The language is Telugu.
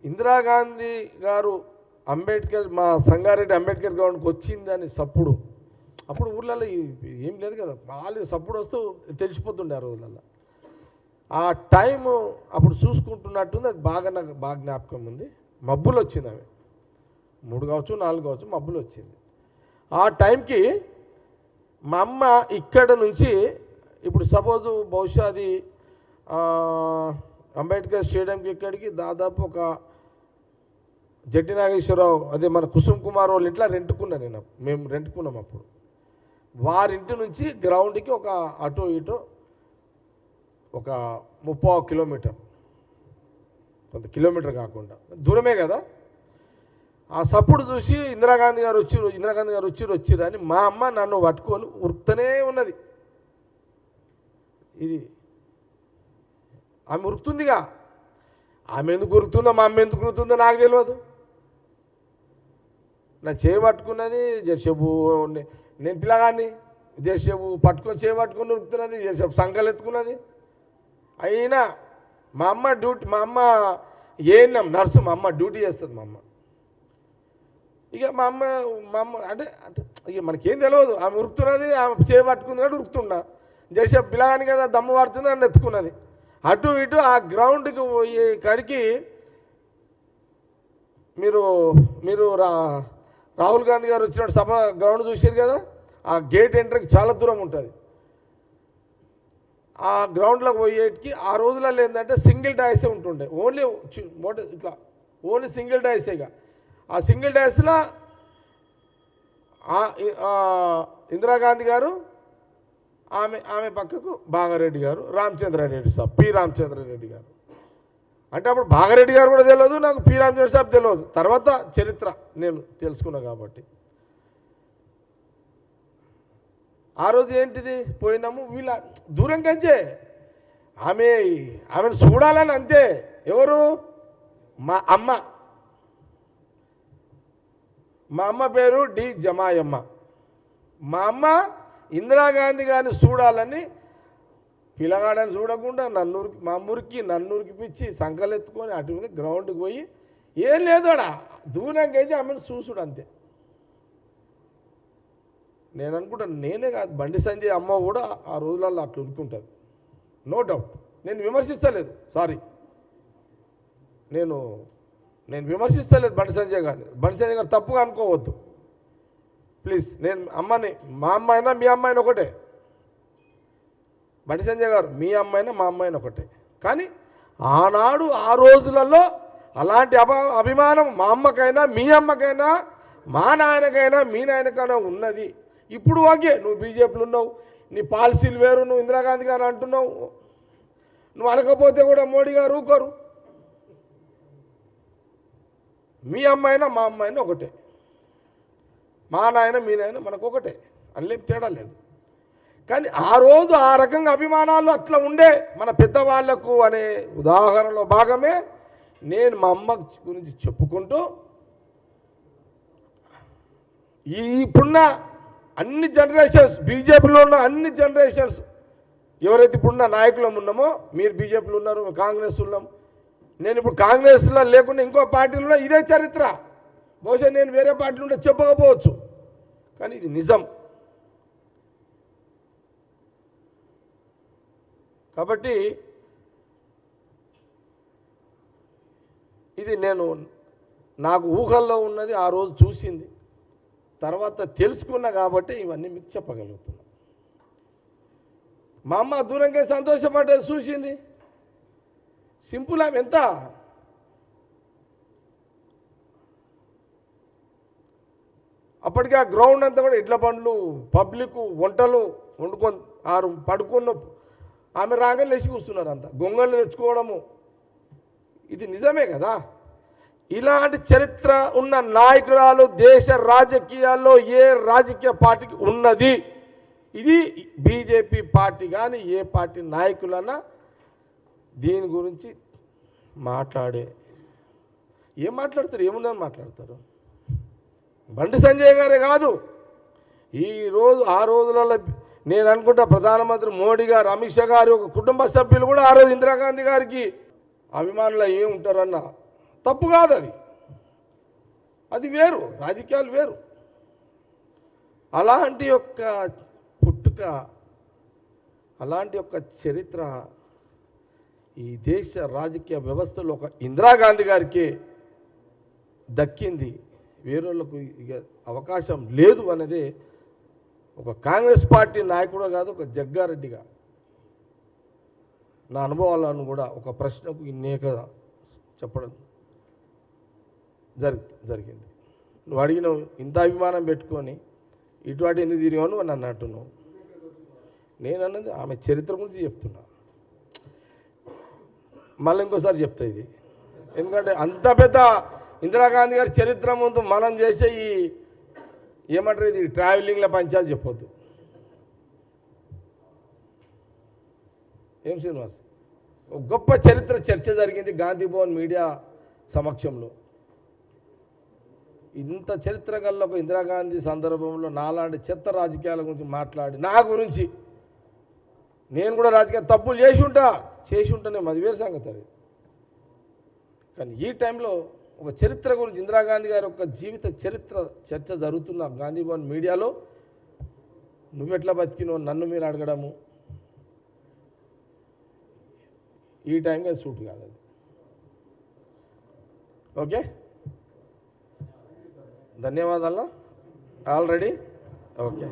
ఇందిరాగాంధీ గారు అంబేద్కర్ మా సంగారెడ్డి అంబేద్కర్ గ్రౌండ్కి వచ్చిందని సప్పుడు అప్పుడు ఊర్లలో ఏం లేదు కదా, వాళ్ళు సప్పుడు వస్తూ తెలిసిపోతుండే ఆ రోజులలో. ఆ టైము అప్పుడు చూసుకుంటున్నట్టుంది, అది బాగా నాకు బాగా జ్ఞాపకం ఉంది. మబ్బులు వచ్చింది, అవి 3 కావచ్చు 4 కావచ్చు మబ్బులు వచ్చింది. ఆ టైంకి మా అమ్మ ఇక్కడ నుంచి ఇప్పుడు సపోజు బహుశా అది అంబేద్కర్ స్టేడియంకి ఇక్కడికి దాదాపు ఒక జట్టి నాగేశ్వరరావు అదే మన కుసుమ్ కుమార్ వాళ్ళ ఇంట్లో రెంట్కున్నా నేను, మేము రెంట్కున్నాం అప్పుడు. వారింటి నుంచి గ్రౌండ్కి ఒక అటో ఇటో ఒక 30 కిలోమీటర్, కొంత కిలోమీటర్ కాకుండా దూరమే కదా. ఆ సప్పుడు చూసి ఇందిరాగాంధీ గారు వచ్చిర్రు అని మా అమ్మ నన్ను పట్టుకొని ఉరుకుతూనే ఉన్నది. ఇది ఆమె ఉరుకుతుందిగా, ఆమె ఎందుకు ఉరుకుతుందో మా అమ్మ ఎందుకు ఉరుకుతుందో నాకు తెలియదు. నా చేయి పట్టుకున్నది జర్సేపు, నేను పిల్లగాన్ని జర్సేపు పట్టుకొని చేయి పట్టుకొని ఉరుకుతున్నది, జర్సేపు సంకలు ఎత్తుకున్నది. అయినా మా అమ్మ డ్యూటీ, మా అమ్మ ఏఎన్ఎం నర్సు, మా అమ్మ డ్యూటీ చేస్తుంది మా అమ్మ. ఇక మా అమ్మ అంటే ఇక మనకేం తెలియదు, ఆమె ఉరుకుతున్నది, ఆమె చేయి పట్టుకుంది కాబట్టి ఉరుకుతున్నా. జర్సేపు పిల్లగాని కదా దమ్ము పడుతుంది అని ఎత్తుకున్నది. అటు ఇటు ఆ గ్రౌండ్కి పోయే కాడికి మీరు రాహుల్ గాంధీ గారు వచ్చిన సభ గ్రౌండ్ చూసారు కదా, ఆ గేట్ ఎంట్రీకి చాలా దూరం ఉంటుంది. ఆ గ్రౌండ్లోకి పోయేటికి ఆ రోజులలో ఏంటంటే సింగిల్ డాయిసే ఉంటుండే, ఓన్లీ ఇట్లా ఓన్లీ సింగిల్ డాయిసేగా. ఆ సింగిల్ డాయిస్లో ఇందిరాగాంధీ గారు, ఆమె పక్కకు భాగారెడ్డి గారు, రామచంద్రారెడ్డి సాబ్, పి రామచంద్రారెడ్డి గారు. అంటే అప్పుడు భాగారెడ్డి గారు కూడా తెలియదు నాకు, పి రామచంద్ర సాబ్ తెలియదు, తర్వాత చరిత్ర నేను తెలుసుకున్నా కాబట్టి. ఆ రోజు ఏంటిది పోయినాము, వీళ్ళ దూరం కంచే ఆమెను చూడాలని అంతే. ఎవరు? మా అమ్మ పేరు డి జమాయమ్మ. మా అమ్మ ఇందిరాగాంధీ గారిని చూడాలని పిల్లగాడని చూడకుండా మా అమ్మూరికి నన్నూరికి పిచ్చి సంకలెత్తుకొని అటు మీద గ్రౌండ్కి పోయి ఏం లేదోడా దూరంగా అయితే ఆమెను చూసుడు అంతే. నేను అనుకుంటాను, నేనే కాదు బండి సంజయ్ అమ్మ కూడా ఆ రోజులలో అట్లా ఉరుకుంటుంది, నో డౌట్. నేను విమర్శిస్తలేదు, సారీ, నేను విమర్శిస్తలేదు బండి సంజయ్ గారిని. బండి సంజయ్ గారు తప్పుగా అనుకోవద్దు ప్లీజ్. నేను అమ్మని, మా అమ్మ అయినా మీ అమ్మ అయినా ఒకటే. బండి సంజయ్ గారు మీ అమ్మాయినా మా అమ్మాయినా ఒకటే. కానీ ఆనాడు ఆ రోజులలో అలాంటి అభిమానం మా అమ్మకైనా మీ అమ్మకైనా మా నాయనకైనా మీ నాయనకైనా ఉన్నది. ఇప్పుడు ఓకే, నువ్వు బీజేపీలో ఉన్నావు, నీ పాలసీలు వేరు, నువ్వు ఇందిరాగాంధీ గారు అంటున్నావు, నువ్వు అనకపోతే కూడా మోడీ గారు ఊరుకోరు. మీ అమ్మాయినా మా అమ్మాయినా ఒకటే, మా నాయన మీ నాయన మనకు ఒకటే, అందులో తేడా లేదు. కానీ ఆ రోజు ఆ రకంగా అభిమానాలు అట్లా ఉండే మన పెద్దవాళ్లకు అనే ఉదాహరణలో భాగమే నేను మా అమ్మ గురించి చెప్పుకుంటూ ఇప్పుడున్న అన్ని జనరేషన్స్, బీజేపీలో ఉన్న అన్ని జనరేషన్స్ ఎవరైతే ఇప్పుడున్న నాయకులం ఉన్నామో, మీరు బీజేపీలో ఉన్నారు, కాంగ్రెస్ ఉన్నాం, నేను ఇప్పుడు కాంగ్రెస్లో లేకుండా ఇంకో పార్టీలో ఇదే చరిత్ర. బహుశా నేను వేరే పార్టీలో ఉంటే చెప్పకపోవచ్చు, కానీ ఇది నిజం. కాబట్టి ఇది నాకు ఊహల్లో ఉన్నది, ఆ రోజు చూసింది, తర్వాత తెలుసుకున్నా కాబట్టి ఇవన్నీ మీకు చెప్పగలుగుతున్నా. మా అమ్మ దూరంగా సంతోషపడ్డది చూసింది, సింపుల్. ఆమె ఎంత అప్పటికి ఆ గ్రౌండ్ అంతా కూడా ఇడ్ల బండ్లు, పబ్లిక్, వంటలు వండుకొని పడుకున్న ఆమె రాగానే లేచి కూస్తున్నారు అంతా, గొంగళ్ళు తెచ్చుకోవడము. ఇది నిజమే కదా. ఇలాంటి చరిత్ర ఉన్న నాయకురాలు దేశ రాజకీయాల్లో ఏ రాజకీయ పార్టీకి ఉన్నది? ఇది బీజేపీ పార్టీ కానీ ఏ పార్టీ నాయకులన్నా దీని గురించి ఏం మాట్లాడతారు? ఏముందని మాట్లాడతారు? బండి సంజయ్ గారే కాదు, ఈరోజు ఆ రోజులలో నేను అనుకుంటా ప్రధానమంత్రి మోడీ గారు, అమిత్ షా గారు, ఒక కుటుంబ సభ్యులు కూడా ఆ రోజు ఇందిరాగాంధీ గారికి అభిమానులు ఏముంటారన్న తప్పు కాదు అది, అది వేరు, రాజకీయాలు వేరు. అలాంటి యొక్క పుట్టుక, అలాంటి యొక్క చరిత్ర ఈ దేశ రాజకీయ వ్యవస్థలో ఒక ఇందిరాగాంధీ గారికి దక్కింది. వేరేళ్ళకు ఇక అవకాశం లేదు అనేది ఒక కాంగ్రెస్ పార్టీ నాయకుడు కాదు, ఒక జగ్గారెడ్డిగా నా అనుభవాలను కూడా ఒక ప్రశ్నకు ఇన్నేక చెప్పడం జరిగింది. నువ్వు అడిగినావు ఇంత అభిమానం పెట్టుకొని ఇటువంటి ఎందుకు తిరిగావు అని నన్ను అంటున్నావు. నేను అన్నది ఆమె చరిత్ర గురించి చెప్తున్నా. మళ్ళీ ఇంకోసారి చెప్తా ఇది, ఎందుకంటే అంత పెద్ద ఇందిరాగాంధీ గారి చరిత్ర ముందు మనం చేసే ఈ ఏమంటారు ఇది ట్రావెలింగ్ల పంచాయతీ చెప్పొద్దు. ఏం శ్రీనివాస్, ఒక గొప్ప చరిత్ర చర్చ జరిగింది గాంధీ భవన్ మీడియా సమక్షంలో. ఇంత చరిత్ర గల్ల ఒక ఇందిరాగాంధీ సందర్భంలో నాలాంటి చెత్త రాజకీయాల గురించి మాట్లాడి, నా గురించి నేను కూడా రాజకీయ తప్పులు చేసి ఉంటానే అది వేరే సంగతి. అది కానీ ఈ టైంలో ఒక చరిత్ర గురించి ఇందిరాగాంధీ గారి యొక్క జీవిత చరిత్ర చర్చ జరుగుతున్న గాంధీ భవన్ మీడియాలో నువ్వెట్లా బతికినావు నన్ను మీరు అడగడము ఈ టైంగా సూట్ కాదు అది. ఓకే, ధన్యవాదాలు ఆల్రెడీ. ఓకే.